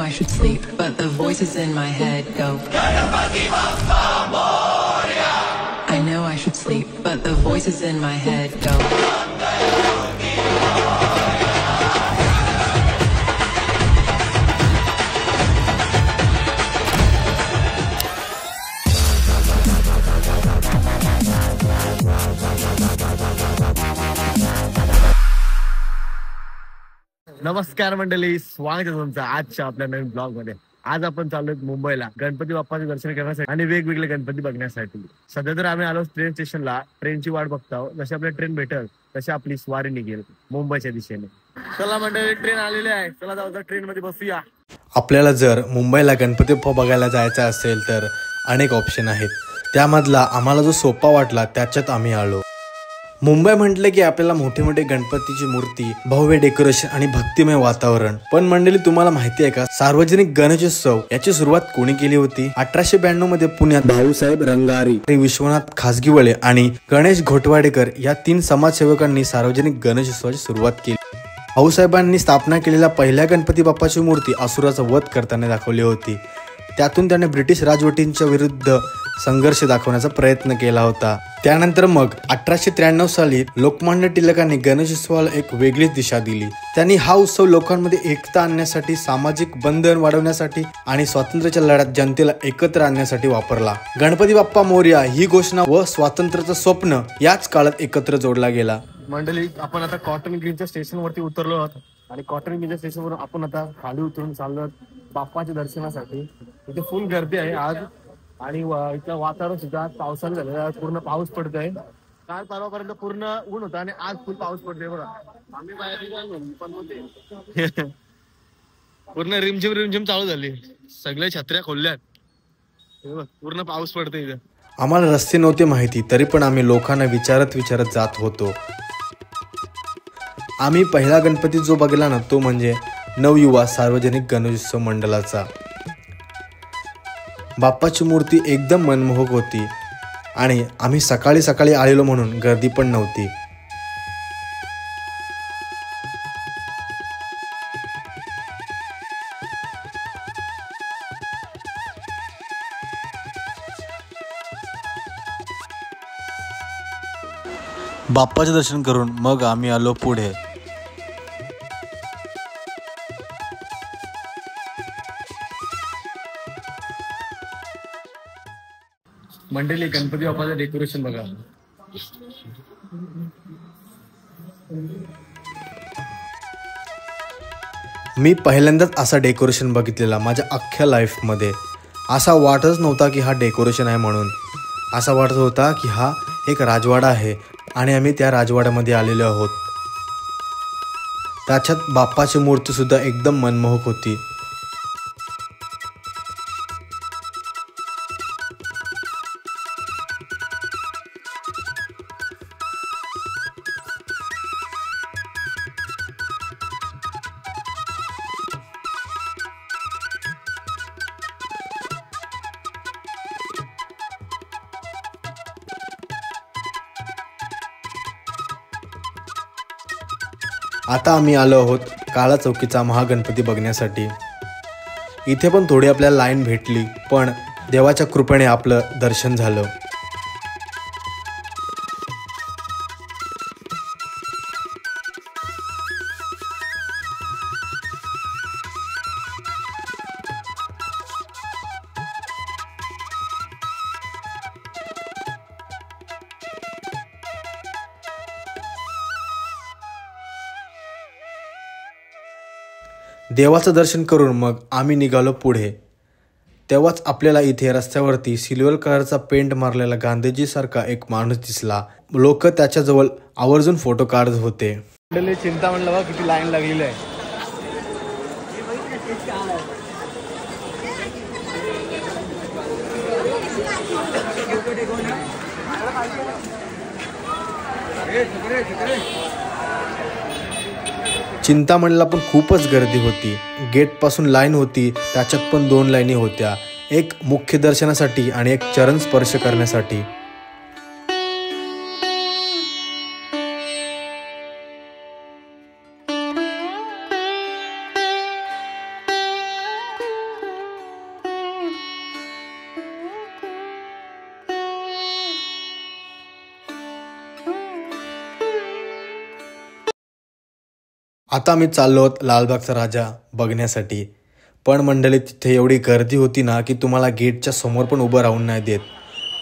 I should sleep, but the voices in my head go. I know I should sleep, but the voices in my head go. नमस्कार मंडळी, स्वागत आहे तुमचं आजच्या आपल्या नवीन blog मध्ये. आज आपण चाललोय मुंबईला गणपती बाप्पाचे दर्शन करण्यासाठी आणि वेगवेगळे गणपती बघण्यासाठी. सध्या तर आम्ही आलो ट्रेन स्टेशनला. ट्रेनची वाट बघतो. जशी आपल्या ट्रेन भेटेल तशी आपली स्वारी निघेल मुंबईच्या दिशेने. चला मंडळी, ट्रेन आलेली आहे. चला जाऊ ट्रेन मध्ये बसूया. आपल्याला जर मुंबईला गणपती बाप्पा बघायला जायचं असेल तर अनेक ऑप्शन आहेत. त्यामधला आम्हाला जो सोपा वाटला त्याच्यात आम्ही आलो. मुंबई म्हटलं की आपल्याला मोठे मोठे गणपतीची मूर्ती, भव्य डेकोरेशन आणि भक्तिमय वातावरण. पण मंडळी, तुम्हाला माहिती आहे का, सार्वजनिक गणेशोत्सव याची सुरुवात कोणी केली होती? 1892 मध्ये पुण्यात भाऊसाहेब रंगारी, विश्वनाथ खासगीवळे आणि गणेश घोटवाडेकर या 3 समाजसेवकांनी सार्वजनिक गणेशोत्सवाची सुरुवात केली. भाऊसाहेबांनी स्थापना केलेल्या पहिल्या गणपती बाप्पाची मूर्ती असुराचा वध करताना दाखवली होती. त्यातून त्याने ब्रिटिश राजवटींच्या विरुद्ध संघर्ष दाखवण्याचा प्रयत्न केला होता. त्यानंतर मग 1893 साली लोकमान्य टिळकांनी गणेशोत्सवाला एक वेगळीच दिशा दिली. त्यांनी हा उत्सव लोकांमध्ये एकता आणण्यासाठी, सामाजिक बंधन वाढवण्यासाठी आणि स्वातंत्र्याच्या लढ्यात जनतेला एकत्र आणण्यासाठी वापरला. गणपती बाप्पा मोरया ही घोषणा व स्वातंत्र्याचं स्वप्न याच काळात एकत्र जोडला गेला. मंडळी, आपण आता कॉटन ग्रीनच्या स्टेशन वरती उतरलो आहोत आणि कॉटन ग्रीनच्या स्टेशनवरून आपण आता खाली उतरून चाललो बाप्पाच्या दर्शनासाठी. इथे फुल गर्दी आहे आज आणि इथलं वातावरण सुद्धा पावसाने झालेलं आहे. पूर्ण पाऊस पडतोय. काल परवापर्यंत पूर्ण ऊन होता आणि आज फुल पाऊस पडतोय बघा. आम्ही बाहेर पण होते पूर्ण रिमझिम चालू झाली. सगळ्या छत्र्या खोलल्यात. पूर्ण पाऊस पडतोय इथं. आम्हाला रस्ते नव्हते माहिती, तरी पण आम्ही लोकांना विचारत जात होतो. आम्ही पहिला गणपती जो बघला ना, तो म्हणजे नवयुवा सार्वजनिक गणेशोत्सव मंडळाचा. बाप्पाची मूर्ती एकदम मनमोहक होती आणि आम्ही सकाळी आलेलो म्हणून गर्दी पण नव्हती. बाप्पाचे दर्शन करून मग आम्ही आलो पुढे. मंडळी, गणपती बाप्पाचं डेकोरेशन बघा. मी पहिल्यांदाच असा डेकोरेशन बघितलेला माझ्या अख्ख्या लाईफमध्ये. असा वाटच नव्हता की हा डेकोरेशन आहे म्हणून. असा वाटत होता की हा एक राजवाडा आहे आणि आम्ही त्या राजवाड्यामध्ये आलेलो आहोत. त्याच्यात बाप्पाची मूर्ती सुद्धा एकदम मनमोहक होती. आता आम्ही आलो आहोत काळा चौकीचा महागणपती बघण्यासाठी. इथे पण थोडी आपल्याला लाईन भेटली, पण देवाच्या कृपेने आपलं दर्शन झालं. देवाचं दर्शन करून मग आम्ही निघालो पुढे. तेव्हाच आपल्याला इथे रस्त्यावरती सिल्वर कलरचा पेंट मारलेला गांधीजी सारखा एक माणूस दिसला. लोक त्याच्याजवळ आवर्जून फोटो काढत होते. चिंता म्हणलं बघ किती लाईन लागलेली आहे. चिंतामणीला पण खूपच गर्दी होती. गेट पासून लाईन होती, त्याच्यात पण 2 लाईनी होत्या. एक मुख्य दर्शनासाठी आणि एक चरण स्पर्श करण्यासाठी. आता आम्ही चाललो आहोत लालबागचा राजा बघण्यासाठी. पण मंडळी तिथे एवढी गर्दी होती ना की तुम्हाला गेटच्या समोर पण उभं राहून नाही देत.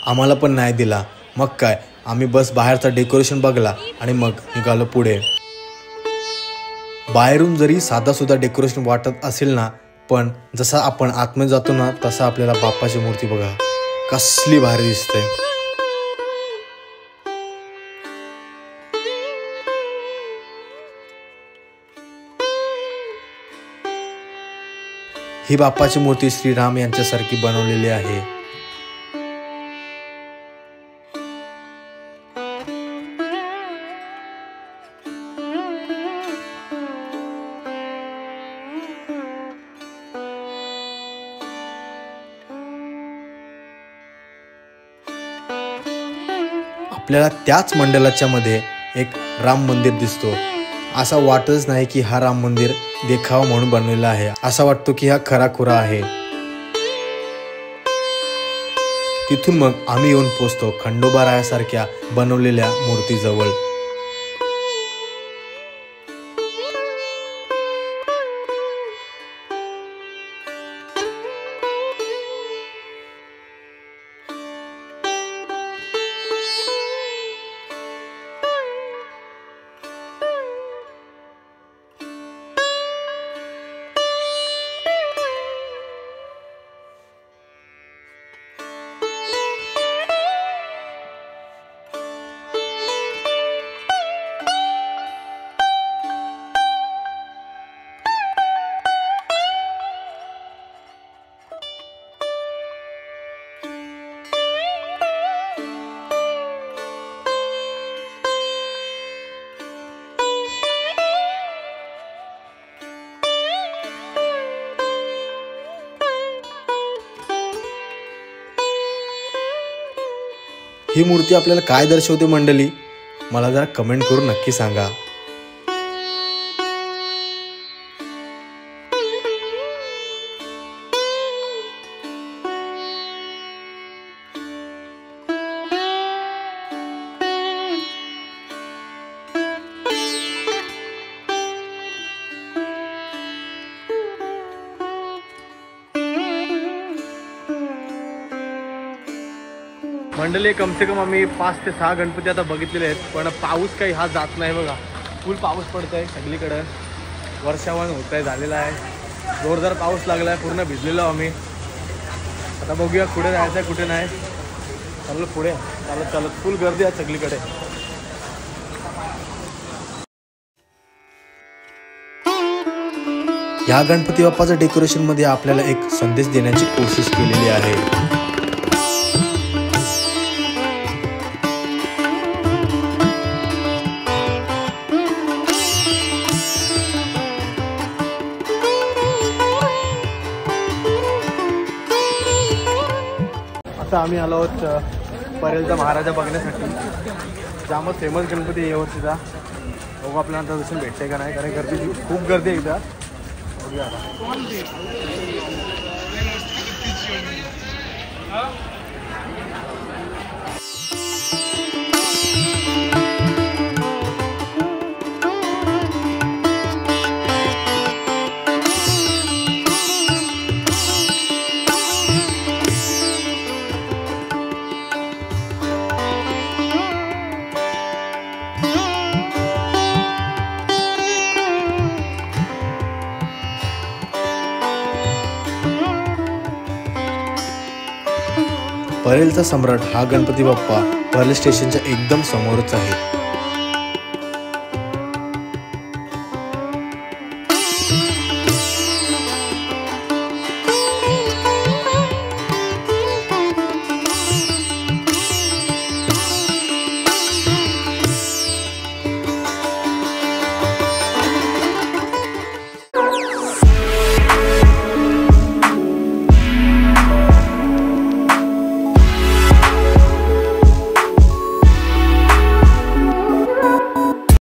आम्हाला पण नाही दिला. मग काय, आम्ही बस बाहेरचा डेकोरेशन बघला आणि मग निघालो पुढे. बाहेरून जरी साधासुद्धा डेकोरेशन वाटत असेल ना, पण जसा आपण आतमध्ये जातो ना तसा आपल्याला बाप्पाची मूर्ती बघा कसली भारी दिसते. ही बाप्पाची मूर्ती श्रीराम यांच्यासारखी बनवलेली आहे. आपल्याला त्याच मंडलाच्या मध्ये एक राम मंदिर दिसतो. असा वाटतच नाही की हा राम मंदिर देखावा म्हणून बनलेला आहे. असा वाटतो की हा खराखुरा आहे. तिथून मग आम्ही येऊन पोचतो खंडोबा रायासारख्या बनवलेल्या मूर्तीजवळ. ही मूर्ती आपल्याला काय दर्शवते मंडळी, मला जरा कमेंट करून नक्की सांगा. मंडळी कमसे कम आम्ही 5 ते 6 गणपती आता बघितलेले आहेत, पण पाऊस काही हा जात नाही बघा. फुल पाऊस पडत आहे सगळीकडं. वर्षावन होत आहे, झालेला आहे. जोरदार पाऊस लागला आहे, पूर्ण भिजलेलो आम्ही. आता बघूया कुठे जायचं आहे कुठे नाही. चाललं पुढे, चालत चालत. फुल गर्दी आहे सगळीकडे. या गणपती बाप्पाच्या डेकोरेशन मध्ये आपल्याला एक संदेश देण्याची कोशिश केलेली आहे. आता आम्ही आलो आहोत परेलचा महाराजा बघण्यासाठी. जामच फेमस गणपती आहे यावर्षीचा. बघू आपल्याला आता दर्शन भेटते का नाही, कारण गर्दी खूप गर्दी आहे इथं. बघूया आता. परेलचा सम्राट हा गणपती बाप्पा परेल स्टेशनच्या एकदम समोरच आहे.